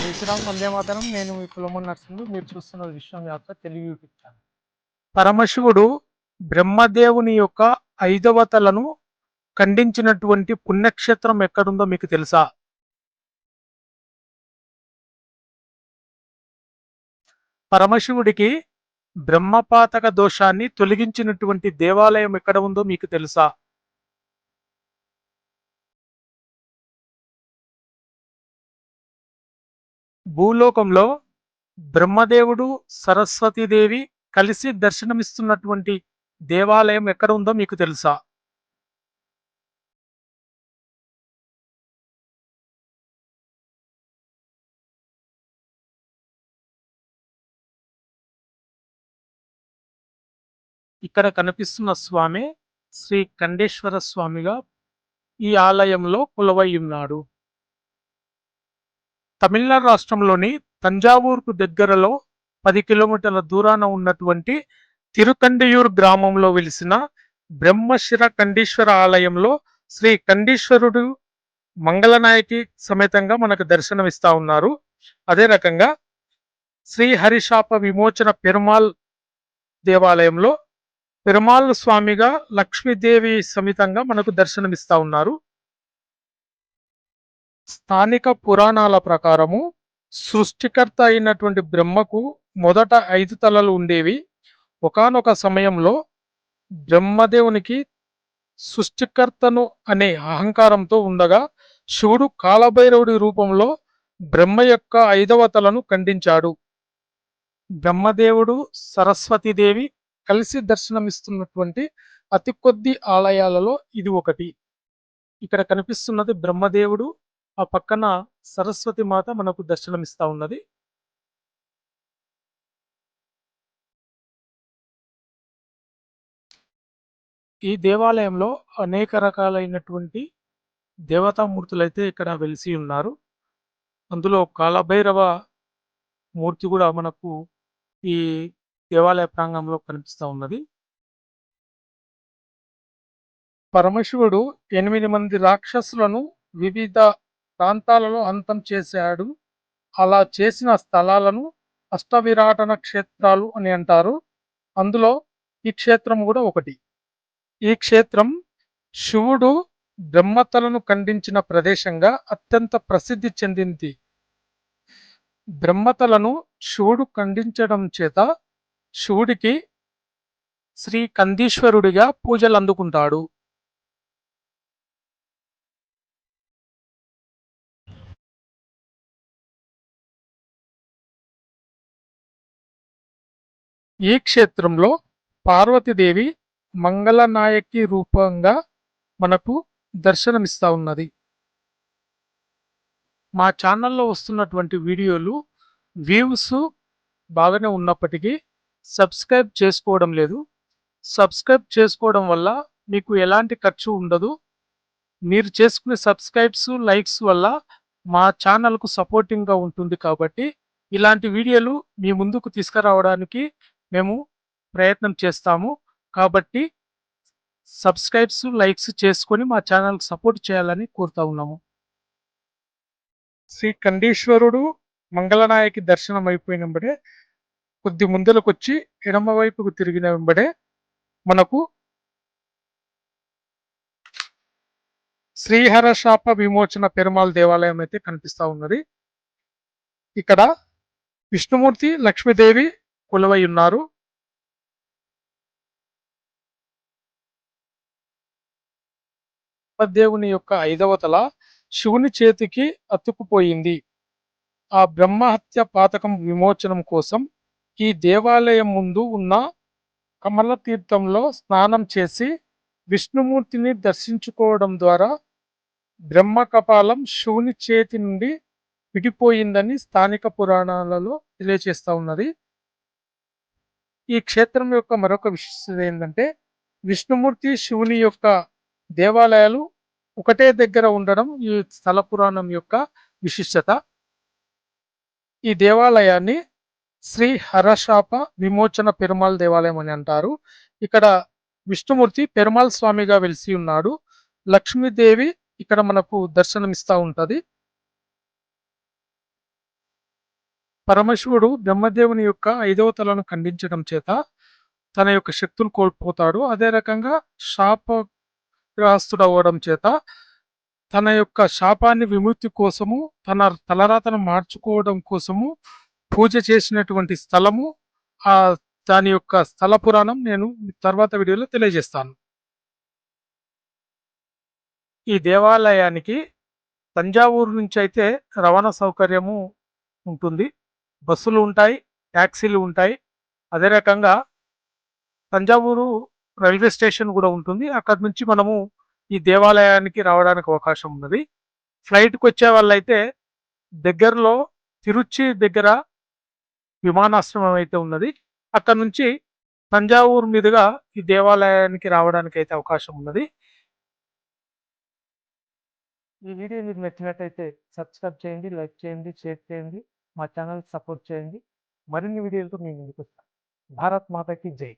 జై శ్రీరామ్, వందే మాతరం. నేను మీ కులమూరి నరసింహులు. మీరు చూస్తున్నది విశ్వవ్యాప్త తెలుగు యూట్యూబ్ ఛానల్. పరమశివుడు బ్రహ్మదేవుని యొక్క ఐదవతలను ఖండించినటువంటి పుణ్యక్షేత్రం ఎక్కడుందో మీకు తెలుసా? పరమశివుడికి బ్రహ్మపాతక దోషాన్ని తొలగించినటువంటి దేవాలయం ఎక్కడ ఉందో మీకు తెలుసా? భూలోకంలో బ్రహ్మదేవుడు, సరస్వతీదేవి కలిసి దర్శనమిస్తున్నటువంటి దేవాలయం ఎక్కడ ఉందో మీకు తెలుసా? ఇక్కడ కనిపిస్తున్న స్వామి శ్రీ ఖండేశ్వర స్వామిగా ఈ ఆలయంలో కొలువై ఉన్నాడు. తమిళనాడు రాష్ట్రంలోని తంజావూరుకు దగ్గరలో 10 కిలోమీటర్ల దూరాన ఉన్నటువంటి తిరుకండియూర్ గ్రామంలో వెలిసిన బ్రహ్మశిర కండీశ్వర ఆలయంలో శ్రీ కండీశ్వరుడు మంగళనాయకి సమేతంగా మనకు దర్శనమిస్తా ఉన్నారు. అదే రకంగా శ్రీ హరిశాప విమోచన పెరుమాల్ దేవాలయంలో పెరుమాళ్ స్వామిగా లక్ష్మీదేవి సమేతంగా మనకు దర్శనమిస్తా ఉన్నారు. స్థానిక పురాణాల ప్రకారము సృష్టికర్త అయినటువంటి బ్రహ్మకు మొదట 5 తలలు ఉండేవి. ఒకానొక సమయంలో బ్రహ్మదేవునికి సృష్టికర్తను అనే అహంకారంతో ఉండగా శివుడు కాలభైరవుడి రూపంలో బ్రహ్మ యొక్క 5వ తలను ఖండించాడు. బ్రహ్మదేవుడు, సరస్వతీదేవి కలిసి దర్శనమిస్తున్నటువంటి అతి కొద్ది ఆలయాలలో ఇది ఒకటి. ఇక్కడ కనిపిస్తున్నది బ్రహ్మదేవుడు, ఆ పక్కన సరస్వతి మాత మనకు దర్శనమిస్తా ఉన్నది. ఈ దేవాలయంలో అనేక రకాలైనటువంటి దేవతామూర్తులైతే ఇక్కడ వెలిసి ఉన్నారు. అందులో కాలభైరవ మూర్తి కూడా మనకు ఈ దేవాలయ ప్రాంగణంలో కనిపిస్తా ఉన్నది. పరమశివుడు 8 మంది రాక్షసులను వివిధ ప్రాంతాలలో అంతం చేశాడు. అలా చేసిన స్థలాలను అష్టవిరాటన క్షేత్రాలు అని అంటారు. అందులో ఈ క్షేత్రం కూడా ఒకటి. ఈ క్షేత్రం శివుడు బ్రహ్మతలను ఖండించిన ప్రదేశంగా అత్యంత ప్రసిద్ధి చెందింది. బ్రహ్మతలను శివుడు ఖండించడం చేత శివుడికి శ్రీ కందీశ్వరుడిగా పూజలు అందుకుంటాడు. ఈ క్షేత్రంలో పార్వతీదేవి మంగళనాయకి రూపంగా మనకు దర్శనమిస్తా ఉన్నది. మా ఛానల్లో వస్తున్నటువంటి వీడియోలు వ్యూస్ బాగానే ఉన్నప్పటికీ సబ్స్క్రైబ్ చేసుకోవడం లేదు. సబ్స్క్రైబ్ చేసుకోవడం వల్ల మీకు ఎలాంటి ఖర్చు ఉండదు. మీరు చేసుకునే సబ్స్క్రైబ్స్, లైక్స్ వల్ల మా ఛానల్కు సపోర్టింగ్గా ఉంటుంది. కాబట్టి ఇలాంటి వీడియోలు మీ ముందుకు తీసుకురావడానికి మేము ప్రయత్నం చేస్తాము. కాబట్టి సబ్స్క్రైబ్స్, లైక్స్ చేసుకొని మా ఛానల్కి సపోర్ట్ చేయాలని కోరుతా ఉన్నాము. శ్రీ కండీశ్వరుడు మంగళనాయకి దర్శనం అయిపోయిన వెంబడే కొద్ది ముందరకు వచ్చి ఎడమ వైపుకు తిరిగిన వెంబడే మనకు శ్రీహర శాప విమోచన పెరుమాళ్ దేవాలయం అయితే కనిపిస్తా ఉన్నది. ఇక్కడ విష్ణుమూర్తి, లక్ష్మీదేవి కొలువై ఉన్నారు. బ్రహ్మదేవుని యొక్క 5వ తల శివుని చేతికి అతుక్కుపోయింది. ఆ బ్రహ్మహత్య పాతకం విమోచనం కోసం ఈ దేవాలయం ముందు ఉన్న కమల తీర్థంలో స్నానం చేసి విష్ణుమూర్తిని దర్శించుకోవడం ద్వారా బ్రహ్మ కపాలం శివుని చేతి నుండి విడిపోయిందని స్థానిక పురాణాలలో తెలియజేస్తా ఉన్నది. ఈ క్షేత్రం యొక్క మరొక విశిష్టత ఏంటంటే విష్ణుమూర్తి, శివుని యొక్క దేవాలయాలు ఒకటే దగ్గర ఉండడం ఈ స్థల పురాణం యొక్క విశిష్టత. ఈ దేవాలయాన్ని శ్రీ హరశాప విమోచన పెరుమాళ్ దేవాలయం అని అంటారు. ఇక్కడ విష్ణుమూర్తి పెరుమాళ్ స్వామిగా వెలిసి ఉన్నాడు. లక్ష్మీదేవి ఇక్కడ మనకు దర్శనమిస్తా ఉంటది. పరమశివుడు బ్రహ్మదేవుని యొక్క 5వ తలను ఖండించడం చేత తన యొక్క శక్తులు కోల్పోతాడు. అదే రకంగా శాపగ్రస్తుడవ్వడం చేత తన యొక్క శాపాన్ని విముక్తి కోసము, తన తలరాతను మార్చుకోవడం కోసము పూజ చేసినటువంటి స్థలము, దాని యొక్క స్థల పురాణం నేను తర్వాత వీడియోలో తెలియజేస్తాను. ఈ దేవాలయానికి తంజావూరు నుంచి అయితే రవాణా సౌకర్యము ఉంటుంది. బస్సులు ఉంటాయి, టాక్సీలు ఉంటాయి. అదే రకంగా తంజావూరు రైల్వే స్టేషన్ కూడా ఉంటుంది. అక్కడి నుంచి మనము ఈ దేవాలయానికి రావడానికి అవకాశం ఉన్నది. ఫ్లైట్‌కి వచ్చే వాళ్ళైతే దగ్గరలో తిరుచి దగ్గర విమానాశ్రమం అయితే ఉన్నది. అక్కడ నుంచి తంజావూరు మీదుగా ఈ దేవాలయానికి రావడానికి అయితే అవకాశం ఉన్నది. ఈ వీడియో మీకు నచ్చినట్టయితే సబ్స్క్రైబ్ చేయండి, లైక్ చేయండి, షేర్ చేయండి, మా ఛానల్ సపోర్ట్ చేయండి. మరిన్ని వీడియోలతో మీ ముందుకు వస్తాను. భారత్ మాతాకి జై.